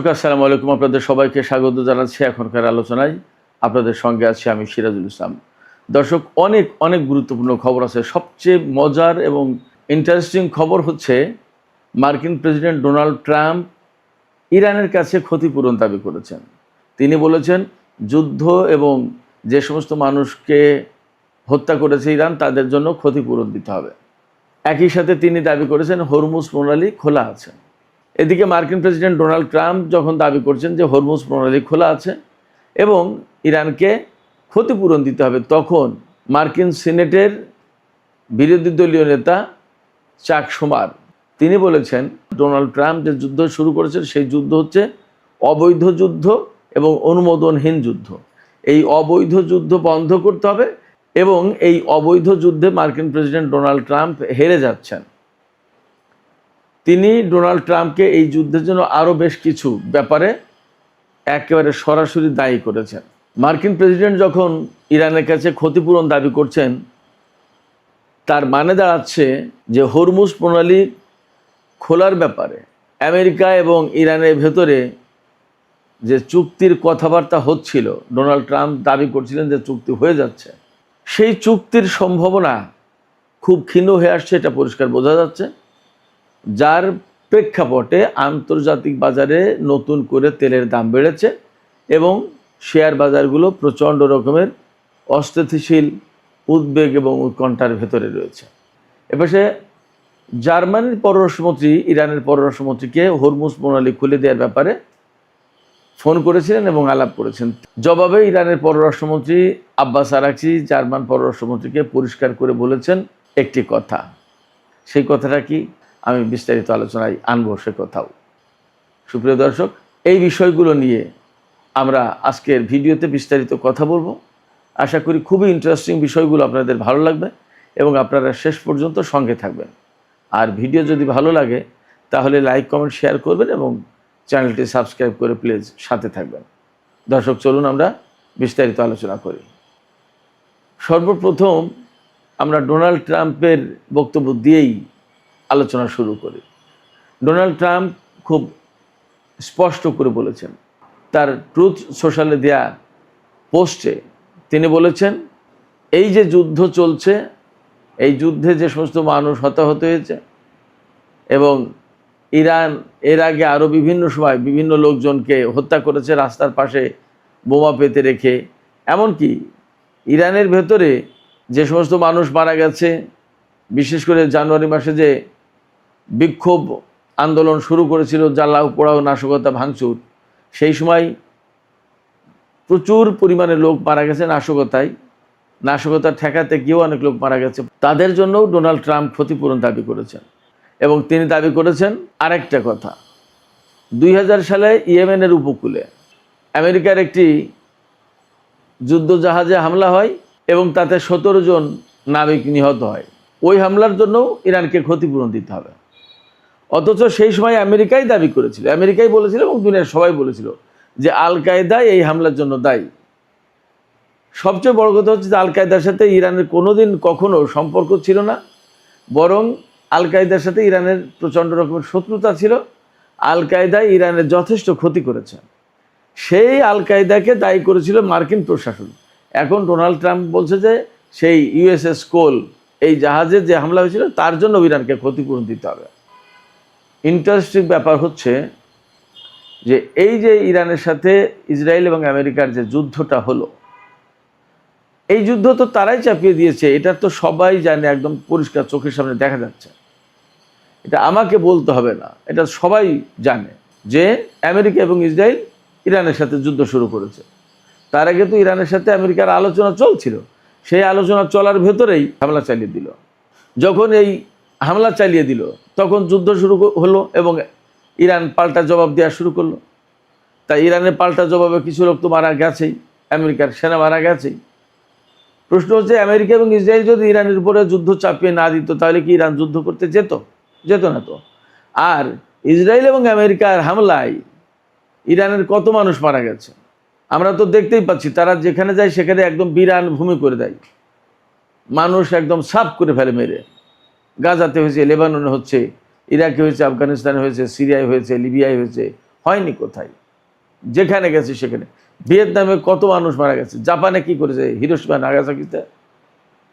আসসালামু আলাইকুম, আপনাদের সবাইকে স্বাগত জানাচ্ছি এখনকার আলোচনায়। আপনাদের সঙ্গে আছি আমি সিরাজুল ইসলাম। দর্শক, অনেক অনেক গুরুত্বপূর্ণ খবর আছে। সবচেয়ে মজার এবং ইন্টারেস্টিং খবর হচ্ছে মার্কিন প্রেসিডেন্ট ডোনাল্ড ট্রাম্প ইরানের কাছে ক্ষতিপূরণ দাবি করেছেন। তিনি বলেছেন যুদ্ধ এবং যে সমস্ত মানুষকে হত্যা করেছে ইরান তাদের জন্য ক্ষতিপূরণ দিতে হবে। একই সাথে তিনি দাবি করেছেন হরমুজ প্রণালী খোলা আছে। এদিকে মার্কিন প্রেসিডেন্ট ডোনাল্ড ট্রাম্প যখন দাবি করছেন যে হরমুজ প্রণালী খোলা আছে এবং ইরানকে ক্ষতিপূরণ দিতে হবে, তখন মার্কিন সিনেটের বিরোধী দলীয় নেতা চাক শুমার তিনি বলেছেন ডোনাল্ড ট্রাম্প যে যুদ্ধ শুরু করেছেন সেই যুদ্ধ হচ্ছে অবৈধ যুদ্ধ এবং অনুমোদনহীন যুদ্ধ। এই অবৈধ যুদ্ধ বন্ধ করতে হবে এবং এই অবৈধ যুদ্ধে মার্কিন প্রেসিডেন্ট ডোনাল্ড ট্রাম্প হেরে যাচ্ছেন। তিনি ডোনাল্ড ট্রাম্পকে এই যুদ্ধের জন্য আরও বেশ কিছু ব্যাপারে একেবারে সরাসরি দায়ী করেছেন। মার্কিন প্রেসিডেন্ট যখন ইরানের কাছে ক্ষতিপূরণ দাবি করছেন, তার মানে দাঁড়াচ্ছে যে হরমুজ প্রণালী খোলার ব্যাপারে আমেরিকা এবং ইরানের ভেতরে যে চুক্তির কথাবার্তা হচ্ছিল, ডোনাল্ড ট্রাম্প দাবি করছিলেন যে চুক্তি হয়ে যাচ্ছে, সেই চুক্তির সম্ভাবনা খুব ক্ষীণ হয়ে আসছে, এটা পরিষ্কার বোঝা যাচ্ছে। যার প্রেক্ষাপটে আন্তর্জাতিক বাজারে নতুন করে তেলের দাম বেড়েছে এবং শেয়ার বাজারগুলো প্রচণ্ড রকমের অস্থিতিশীল উদ্বেগ এবং উৎকণ্ঠার ভেতরে রয়েছে। এপাশে জার্মানির পররাষ্ট্রমন্ত্রী ইরানের পররাষ্ট্রমন্ত্রীকে হরমুজ প্রণালী খুলে দেওয়ার ব্যাপারে ফোন করেছিলেন এবং আলাপ করেছেন। জবাবে ইরানের পররাষ্ট্রমন্ত্রী আব্বাস আরাকচি জার্মান পররাষ্ট্রমন্ত্রীকে পরিষ্কার করে বলেছেন একটি কথা। সেই কথাটা কি, আমি বিস্তারিত আলোচনায় আনবো সে কথাও। সুপ্রিয় দর্শক, এই বিষয়গুলো নিয়ে আমরা আজকের ভিডিওতে বিস্তারিত কথা বলবো। আশা করি খুবই ইন্টারেস্টিং বিষয়গুলো আপনাদের ভালো লাগবে এবং আপনারা শেষ পর্যন্ত সঙ্গে থাকবেন। আর ভিডিও যদি ভালো লাগে তাহলে লাইক, কমেন্ট, শেয়ার করবেন এবং চ্যানেলটি সাবস্ক্রাইব করে প্লিজ সাথে থাকবেন। দর্শক, চলুন আমরা বিস্তারিত আলোচনা করি। সর্বপ্রথম আমরা ডোনাল্ড ট্রাম্পের বক্তব্য দিয়েই আলোচনা শুরু করি। ডোনাল্ড ট্রাম্প খুব স্পষ্ট করে বলেছেন, তার ট্রুথ সোশ্যালে দেয়া পোস্টে তিনি বলেছেন এই যে যুদ্ধ চলছে, এই যুদ্ধে যে সমস্ত মানুষ হতাহত হয়েছে এবং ইরান এর আগে আরও বিভিন্ন সময় বিভিন্ন লোকজনকে হত্যা করেছে রাস্তার পাশে বোমা পেতে রেখে, এমনকি ইরানের ভেতরে যে সমস্ত মানুষ মারা গেছে, বিশেষ করে জানুয়ারি মাসে যে বিক্ষোভ আন্দোলন শুরু করেছিল জ্বালাও পোড়াও নাশকতা ভাঙচুর, সেই সময় প্রচুর পরিমাণে লোক মারা গেছে নাশকতা ঠেকাতে গিয়েও অনেক লোক মারা গেছে। তাদের জন্যও ডোনাল্ড ট্রাম্প ক্ষতিপূরণ দাবি করেছেন এবং তিনি দাবি করেছেন আরেকটা কথা। 2000 সালে ইয়েমেনের উপকূলে আমেরিকার একটি যুদ্ধজাহাজে হামলা হয় এবং তাতে 17 জন নাবিক নিহত হয়। ওই হামলার জন্যও ইরানকে ক্ষতিপূরণ দিতে হবে। অথচ সেই সময় আমেরিকাই দাবি করেছিল, আমেরিকাই বলেছিল এবং দুনিয়ার সবাই বলেছিল যে আল কায়দা এই হামলার জন্য দায়ী। সবচেয়ে বড় কথা হচ্ছে যে আল কায়দার সাথে ইরানের কোনোদিন কখনো সম্পর্ক ছিল না, বরং আল কায়দার সাথে ইরানের প্রচণ্ড রকমের শত্রুতা ছিল। আল কায়দা ইরানের যথেষ্ট ক্ষতি করেছে, সেই আল কায়দাকে দায়ী করেছিল মার্কিন প্রশাসন। এখন ডোনাল্ড ট্রাম্প বলছে যে সেই ইউএসএস কোল এই জাহাজে যে হামলা হয়েছিল তার জন্য ইরানকে ক্ষতিপূরণ দিতে হবে। ইন্টারেস্টিং ব্যাপার হচ্ছে যে এই যে ইরানের সাথে ইসরায়েল এবং আমেরিকার যে যুদ্ধটা হলো, এই যুদ্ধ তো তারাই চাপিয়ে দিয়েছে, এটা তো সবাই জানে, একদম পরিষ্কার চোখের সামনে দেখা যাচ্ছে। এটা আমাকে বলতে হবে না, এটা সবাই জানে যে আমেরিকা এবং ইসরায়েল ইরানের সাথে যুদ্ধ শুরু করেছে। তার আগে তো ইরানের সাথে আমেরিকার আলোচনা চলছিল, সেই আলোচনা চলার ভেতরেই হামলা চালিয়ে দিল। যখন এই হামলা চালিয়ে দিল তখন যুদ্ধ শুরু হলো এবং ইরান পাল্টা জবাব দেওয়া শুরু করলো। তাই ইরানের পাল্টা জবাবে কিছু লোক তো মারা গেছেই, আমেরিকার সেনা মারা গেছেই। প্রশ্ন হচ্ছে আমেরিকা এবং ইসরায়েল যদি ইরানের উপরে যুদ্ধ চাপিয়ে না দিত তাহলে কি ইরান যুদ্ধ করতে যেত না তো। আর ইসরায়েল এবং আমেরিকার হামলায় ইরানের কত মানুষ মারা গেছে আমরা তো দেখতেই পাচ্ছি। তারা যেখানে যায় সেখানে একদম বিরান ভূমি করে দেয়, মানুষ একদম সাফ করে ফেলে মেরে। গাজাতে হয়েছে, লেবাননে হচ্ছে, ইরাকে হয়েছে, আফগানিস্তানে হয়েছে, সিরিয়ায় হয়েছে, লিবিয়ায় হয়েছে, হয়নি কোথায়, যেখানে গেছে সেখানে। ভিয়েতনামে কত মানুষ মারা গেছে, জাপানে কি করেছে, হিরোশিমা নাগাসাকিতে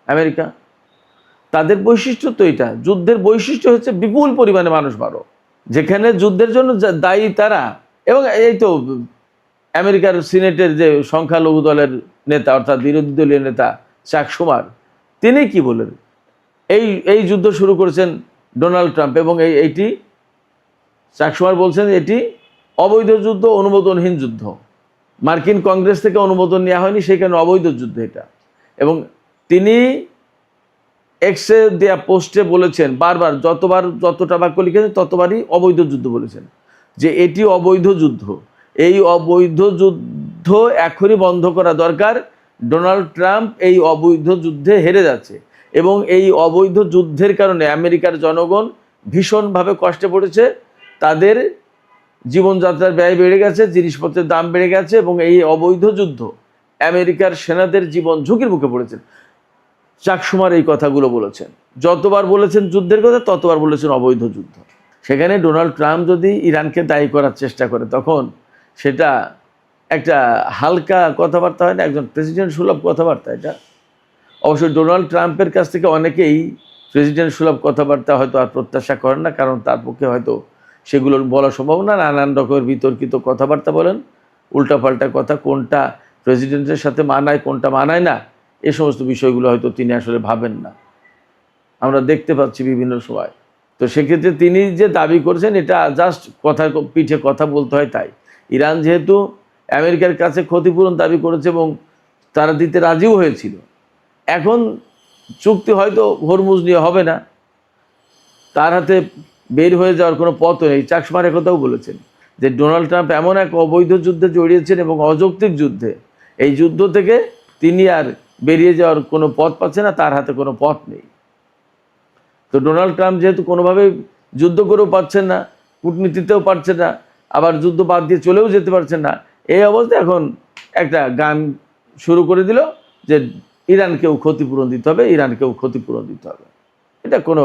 আমেরিকা। তাদের বৈশিষ্ট্য তো এটা, যুদ্ধের বৈশিষ্ট্য হচ্ছে বিপুল পরিমাণে মানুষ মারো। যেখানে যুদ্ধের জন্য দায়ী তারা, এবং এই তো আমেরিকার সিনেটের যে সংখ্যালঘু দলের নেতা অর্থাৎ বিরোধী দলীয় নেতা চাক শুমার, তিনি কি বলেন, এই যুদ্ধ শুরু করেছেন ডোনাল্ড ট্রাম্প, এবং এইটি চাক শুমার বলছেন এটি অবৈধ যুদ্ধ, অনুমোদনহীন যুদ্ধ, মার্কিন কংগ্রেস থেকে অনুমোদন নেওয়া হয়নি, সেই কারণে অবৈধ যুদ্ধ এটা। এবং তিনি এক্সে দেয়া পোস্টে বলেছেন বারবার, যতটা বাক্য লিখেছেন ততবারই অবৈধ যুদ্ধ বলেছেন, যে এটি অবৈধ যুদ্ধ, এই অবৈধ যুদ্ধ এখনই বন্ধ করা দরকার। ডোনাল্ড ট্রাম্প এই অবৈধ যুদ্ধে হেরে যাচ্ছে, এবং এই অবৈধ যুদ্ধের কারণে আমেরিকার জনগণ ভীষণভাবে কষ্টে পড়েছে, তাদের জীবনযাত্রার ব্যয় বেড়ে গেছে, জিনিসপত্রের দাম বেড়ে গেছে, এবং এই অবৈধ যুদ্ধ আমেরিকার সেনাদের জীবন ঝুঁকির মুখে পড়েছেন। চাক শুমার এই কথাগুলো বলেছেন, যতবার বলেছেন যুদ্ধের কথা ততবার বলেছেন অবৈধ যুদ্ধ। সেখানে ডোনাল্ড ট্রাম্প যদি ইরানকে দায়ী করার চেষ্টা করে, তখন সেটা একটা হালকা কথাবার্তা হয় না, একজন প্রেসিডেন্ট সুলভ কথাবার্তা এটা। অবশ্যই ডোনাল্ড ট্রাম্পের কাছ থেকে অনেকেই প্রেসিডেন্ট সুলভ কথাবার্তা হয়তো আর প্রত্যাশা করেন না, কারণ তার পক্ষে হয়তো সেগুলোর বলা সম্ভব না। নানান রকমের বিতর্কিত কথাবার্তা বলেন, উল্টাপাল্টা কথা, কোনটা প্রেসিডেন্টের সাথে মানায় কোনটা মানায় না, এ সমস্ত বিষয়গুলো হয়তো তিনি আসলে ভাবেন না, আমরা দেখতে পাচ্ছি বিভিন্ন সময়। তো সেক্ষেত্রে তিনি যে দাবি করেছেন এটা জাস্ট কথা পিঠে কথা বলতে হয় তাই। ইরান যেহেতু আমেরিকার কাছে ক্ষতিপূরণ দাবি করেছে এবং তারা দিতে রাজিও হয়েছিল, এখন চুক্তি হয়তো হরমুজ নিয়ে হবে না, তার হাতে বের হয়ে যাওয়ার কোনো পথও নেই। চাক শুমার একথাও বলেছেন যে ডোনাল্ড ট্রাম্প এমন এক অবৈধ যুদ্ধে জড়িয়েছেন এবং অযৌক্তিক যুদ্ধে, এই যুদ্ধ থেকে তিনি আর বেরিয়ে যাওয়ার কোনো পথ পাচ্ছে না, তার হাতে কোনো পথ নেই। তো ডোনাল্ড ট্রাম্প যেহেতু কোনোভাবেই যুদ্ধ করেও পারছেন না, কূটনীতিতেও পারছেন না, আবার যুদ্ধ বাদ দিয়ে চলেও যেতে পারছেন না, এই অবস্থায় এখন একটা গান শুরু করে দিল যে ইরানকেও ক্ষতিপূরণ দিতে হবে, ইরানকেও ক্ষতিপূরণ দিতে হবে। এটা কোনো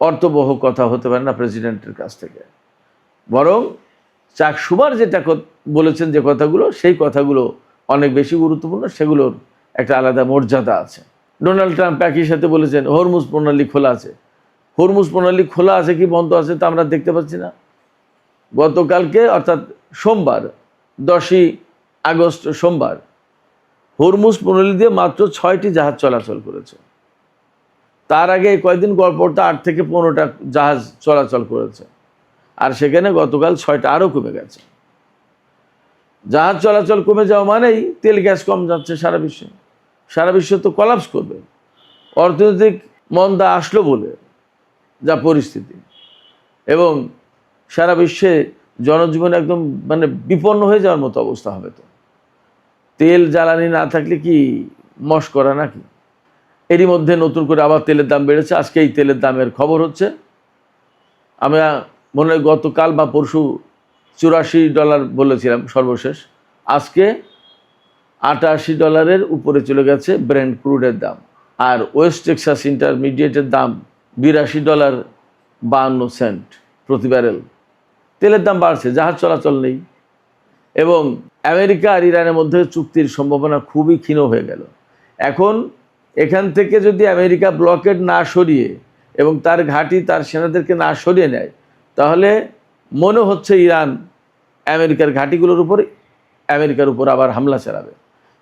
অর্থবহ কথা হতে পারে না প্রেসিডেন্টের কাছ থেকে। বরং চাক শুমার যেটা বলেছেন যে কথাগুলো, সেই কথাগুলো অনেক বেশি গুরুত্বপূর্ণ, সেগুলোর একটা আলাদা মর্যাদা আছে। ডোনাল্ড ট্রাম্প একই সাথে বলেছেন হরমুজ প্রণালী খোলা আছে। হরমুজ প্রণালী খোলা আছে কি বন্ধ আছে তা আমরা দেখতে পাচ্ছি না। গতকালকে অর্থাৎ সোমবার 10ই আগস্ট সোমবার হরমুজ প্রণালী দিয়ে মাত্র 6টি জাহাজ চলাচল করেছে। তার আগে কয়েকদিন গড়পড়তা 8 থেকে 15টা জাহাজ চলাচল করেছে, আর সেখানে গতকাল 6টা আরও কমে গেছে। জাহাজ চলাচল কমে যাওয়া মানেই তেল গ্যাস কম যাচ্ছে সারা বিশ্বে। সারা বিশ্ব তো কলাপস করবে, অর্থনৈতিক মন্দা আসলো বলে যা পরিস্থিতি, এবং সারা বিশ্বে জনজীবন একদম মানে বিপন্ন হয়ে যাওয়ার মতো অবস্থা হবে। তো তেল জ্বালানি না থাকলে কি মশকরা নাকি? এরই মধ্যে নতুন করে আবার তেলের দাম বেড়েছে। আজকে এই তেলের দামের খবর হচ্ছে, আমরা মনে হয় গতকাল বা পরশু $84 বলেছিলাম সর্বশেষ, আজকে $88 উপরে চলে গেছে ব্রেন্ট ক্রুডের দাম। আর ওয়েস্ট টেক্সাস ইন্টারমিডিয়েটের দাম $82.52 প্রতি ব্যারেল। তেলের দাম বাড়ছে, জাহাজ চলাচল নেই, এবং আমেরিকা আর ইরানের মধ্যে চুক্তির সম্ভাবনা খুবই ক্ষীণ হয়ে গেল। এখন এখান থেকে যদি আমেরিকা ব্লকেড না সরিয়ে এবং তার ঘাঁটি তার সেনাদেরকে না সরিয়ে নেয়, তাহলে মনে হচ্ছে ইরান আমেরিকার ঘাঁটিগুলোর উপর আমেরিকার উপর আবার হামলা চালাবে,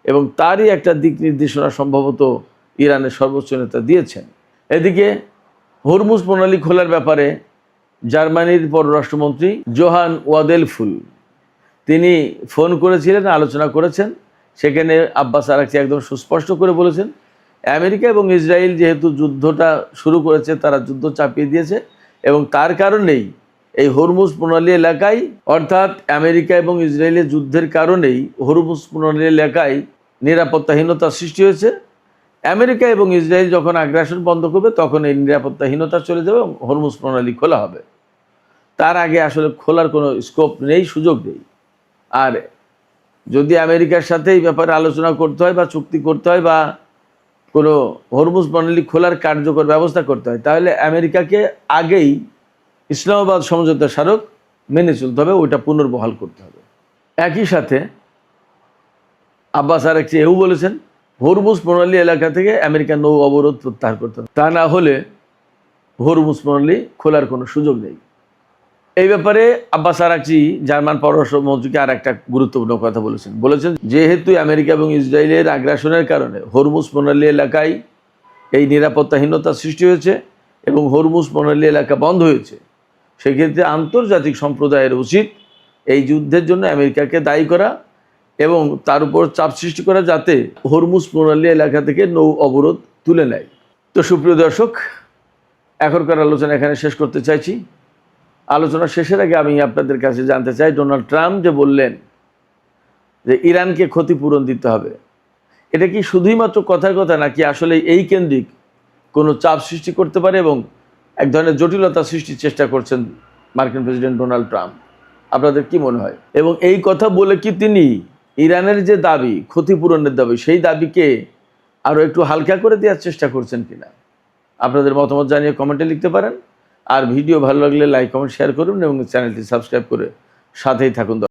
এবং তারই একটা দিক নির্দেশনা সম্ভবত ইরানের সর্বোচ্চ নেতা দিয়েছেন। এদিকে হরমুজ প্রণালী খোলার ব্যাপারে জার্মানির পররাষ্ট্রমন্ত্রী জোহান ওয়াদেলফুল তিনি ফোন করেছিলেন, আলোচনা করেছেন। সেখানে আব্বাস আরাকচি একদম সুস্পষ্ট করে বলেছেন, আমেরিকা এবং ইসরায়েল যেহেতু যুদ্ধটা শুরু করেছে, তারা যুদ্ধ চাপিয়ে দিয়েছে, এবং তার কারণেই এই হরমুজ প্রণালী এলাকায়, অর্থাৎ আমেরিকা এবং ইসরায়েলের যুদ্ধের কারণেই হরমুজ প্রণালী এলাকায় নিরাপত্তাহীনতা সৃষ্টি হয়েছে। আমেরিকা এবং ইসরায়েল যখন আগ্রাসন বন্ধ করবে, তখন এই নিরাপত্তাহীনতা চলে যাবে এবং হরমুজ প্রণালী খোলা হবে। তার আগে আসলে খোলার কোনো স্কোপ নেই, সুযোগ নেই। আর যদি আমেরিকার সাথে এই ব্যাপারে আলোচনা করতে হয় বা চুক্তি করতে হয় বা কোনো হরমুজ প্রণালী খোলার কার্যকর ব্যবস্থা করতে হয়, তাহলে আমেরিকাকে আগেই ইসলামাবাদ সমঝোতা স্মারক মেনে চলতে হবে, ওইটা পুনর্বহাল করতে হবে। একই সাথে আব্বাস আরাকচি এও বলেছেন হরমুজ প্রণালী এলাকা থেকে আমেরিকার নৌ অবরোধ প্রত্যাহার করতে হবে, তা না হলে হরমুজ প্রণালী খোলার কোনো সুযোগ নেই। এই ব্যাপারে আব্বাস আরাকচি জার্মান পররাষ্ট্রমন্ত্রীকে আর একটা গুরুত্বপূর্ণ কথা বলেছেন যেহেতু আমেরিকা এবং ইসরায়েলের আগ্রাসনের কারণে হরমুজ প্রণালী এলাকায় এই নিরাপত্তাহীনতা সৃষ্টি হয়েছে এবং হরমুজ প্রণালী এলাকা বন্ধ হয়েছে, সেক্ষেত্রে আন্তর্জাতিক সম্প্রদায়ের উচিত এই যুদ্ধের জন্য আমেরিকাকে দায়ী করা এবং তার উপর চাপ সৃষ্টি করা যাতে হরমুজ প্রণালী এলাকা থেকে নৌ অবরোধ তুলে নেয়। তো সুপ্রিয় দর্শক, এখনকার আলোচনা এখানে শেষ করতে চাইছি। আলোচনা শেষের আগে আমি আপনাদের কাছে জানতে চাই, ডোনাল্ড ট্রাম্প যে বললেন যে ইরানকে ক্ষতিপূরণ দিতে হবে, এটা কি শুধুই মাত্র কথার কথা নাকি আসলে এই কেন্দ্রিক কোনো চাপ সৃষ্টি করতে পারে এবং এক ধরনের জটিলতা সৃষ্টির চেষ্টা করছেন মার্কিন প্রেসিডেন্ট ডোনাল্ড ট্রাম্প? আপনাদের কি মনে হয়? এবং এই কথা বলে কি তিনি ইরানের যে দাবি, ক্ষতিপূরণের দাবি, সেই দাবিকে আরও একটু হালকা করে দেওয়ার চেষ্টা করছেন কিনা? আপনাদের মতামত জানিয়ে কমেন্টে লিখতে পারেন। আর ভিডিও ভালো লাগলে লাইক, কমেন্ট, শেয়ার করুন এবং চ্যানেলটি সাবস্ক্রাইব করে সাথেই থাকুন।